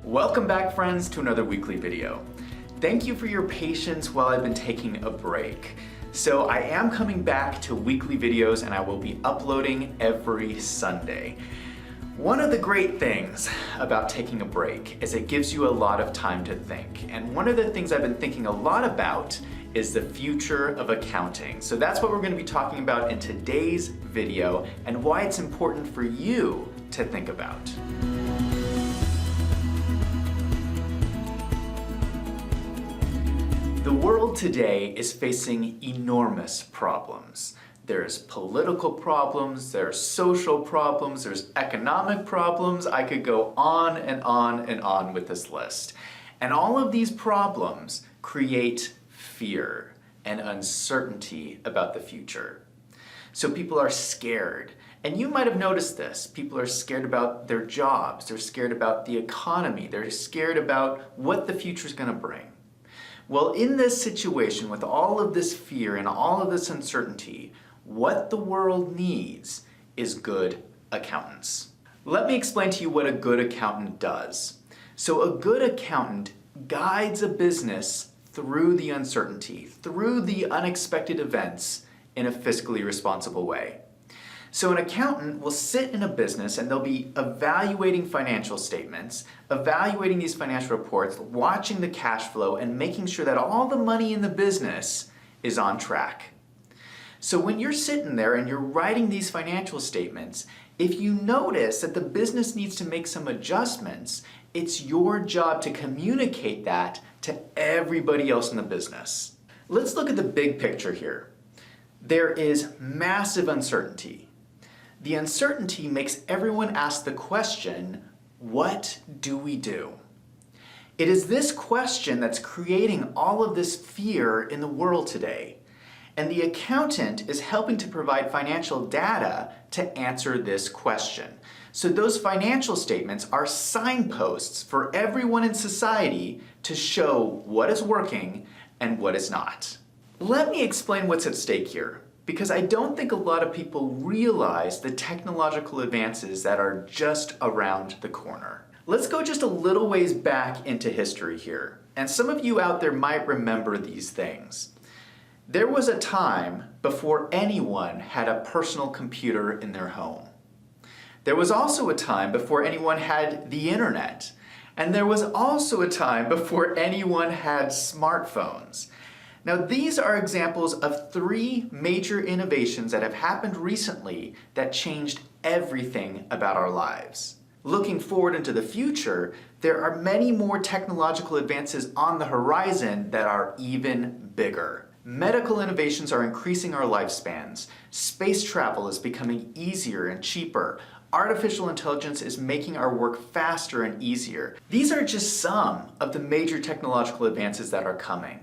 Welcome back, friends, to another weekly video. Thank you for your patience while I've been taking a break. So I am coming back to weekly videos and I will be uploading every Sunday. One of the great things about taking a break is it gives you a lot of time to think. And one of the things I've been thinking a lot about is the future of accounting. So that's what we're going to be talking about in today's video and why it's important for you to think about. The world today is facing enormous problems. There's political problems, there's social problems, there's economic problems. I could go on and on and on with this list. And all of these problems create fear and uncertainty about the future. So people are scared. And you might have noticed this. People are scared about their jobs. They're scared about the economy. They're scared about what the future is going to bring. Well, in this situation, with all of this fear and all of this uncertainty, what the world needs is good accountants. Let me explain to you what a good accountant does. So a good accountant guides a business through the uncertainty, through the unexpected events in a fiscally responsible way. So an accountant will sit in a business and they'll be evaluating financial statements, evaluating these financial reports, watching the cash flow, and making sure that all the money in the business is on track. So when you're sitting there and you're writing these financial statements, if you notice that the business needs to make some adjustments, it's your job to communicate that to everybody else in the business. Let's look at the big picture here. There is massive uncertainty. The uncertainty makes everyone ask the question, what do we do? It is this question that's creating all of this fear in the world today. And the accountant is helping to provide financial data to answer this question. So those financial statements are signposts for everyone in society to show what is working and what is not. Let me explain what's at stake here, because I don't think a lot of people realize the technological advances that are just around the corner. Let's go just a little ways back into history here. And some of you out there might remember these things. There was a time before anyone had a personal computer in their home. There was also a time before anyone had the internet. And there was also a time before anyone had smartphones. Now, these are examples of three major innovations that have happened recently that changed everything about our lives. Looking forward into the future, there are many more technological advances on the horizon that are even bigger. Medical innovations are increasing our lifespans. Space travel is becoming easier and cheaper. Artificial intelligence is making our work faster and easier. These are just some of the major technological advances that are coming.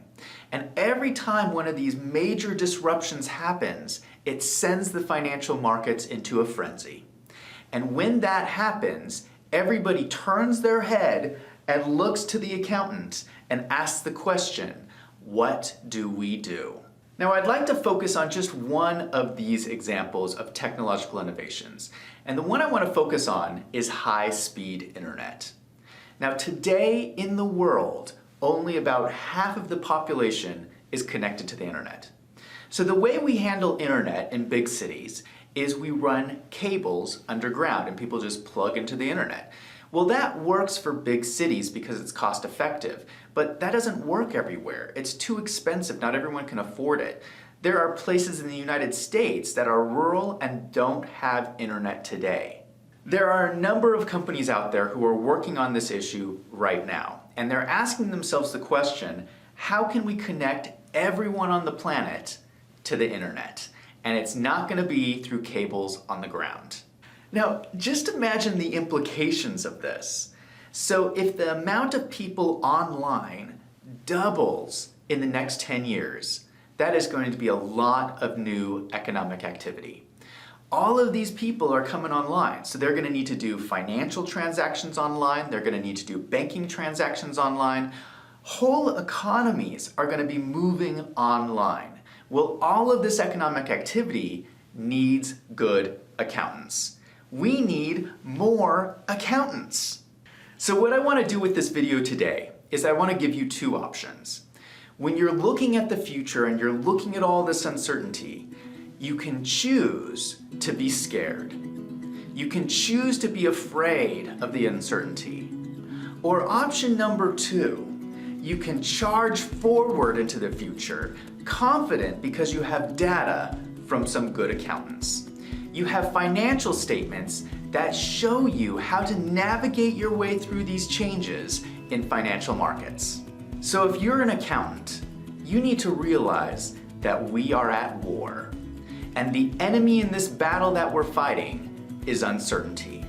And every time one of these major disruptions happens, it sends the financial markets into a frenzy. And when that happens, everybody turns their head and looks to the accountant and asks the question, what do we do? Now, I'd like to focus on just one of these examples of technological innovations. And the one I want to focus on is high-speed internet. Now, today in the world, only about half of the population is connected to the internet. So the way we handle internet in big cities is we run cables underground and people just plug into the internet. Well, that works for big cities because it's cost effective, but that doesn't work everywhere. It's too expensive, not everyone can afford it. There are places in the United States that are rural and don't have internet today. There are a number of companies out there who are working on this issue right now, and they're asking themselves the question, how can we connect everyone on the planet to the internet? And it's not going to be through cables on the ground. Now, just imagine the implications of this. So if the amount of people online doubles in the next 10 years, that is going to be a lot of new economic activity. All of these people are coming online, so they're going to need to do financial transactions online, they're going to need to do banking transactions online. Whole economies are going to be moving online. Well, all of this economic activity needs good accountants. We need more accountants. So what I want to do with this video today is I want to give you two options. When you're looking at the future and you're looking at all this uncertainty, you can choose to be scared. You can choose to be afraid of the uncertainty. Or option number two, you can charge forward into the future, confident because you have data from some good accountants. You have financial statements that show you how to navigate your way through these changes in financial markets. So if you're an accountant, you need to realize that we are at war. And the enemy in this battle that we're fighting is uncertainty.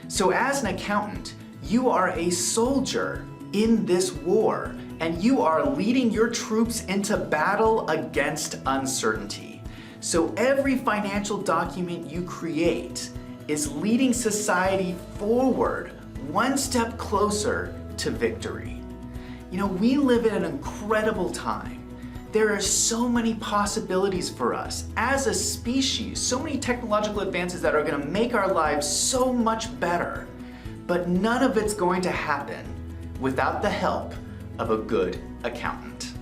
So as an accountant, you are a soldier in this war, and you are leading your troops into battle against uncertainty. So every financial document you create is leading society forward, one step closer to victory. You know, we live in an incredible time. There are so many possibilities for us as a species, so many technological advances that are going to make our lives so much better. But none of it's going to happen without the help of a good accountant.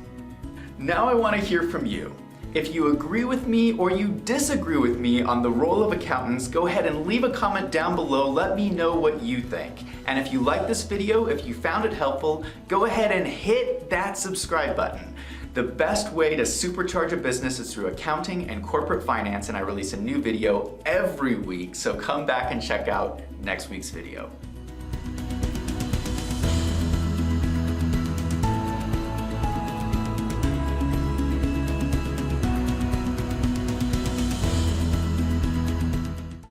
Now I want to hear from you. If you agree with me or you disagree with me on the role of accountants, go ahead and leave a comment down below. Let me know what you think. And if you like this video, if you found it helpful, go ahead and hit that subscribe button. The best way to supercharge a business is through accounting and corporate finance, and I release a new video every week, so come back and check out next week's video.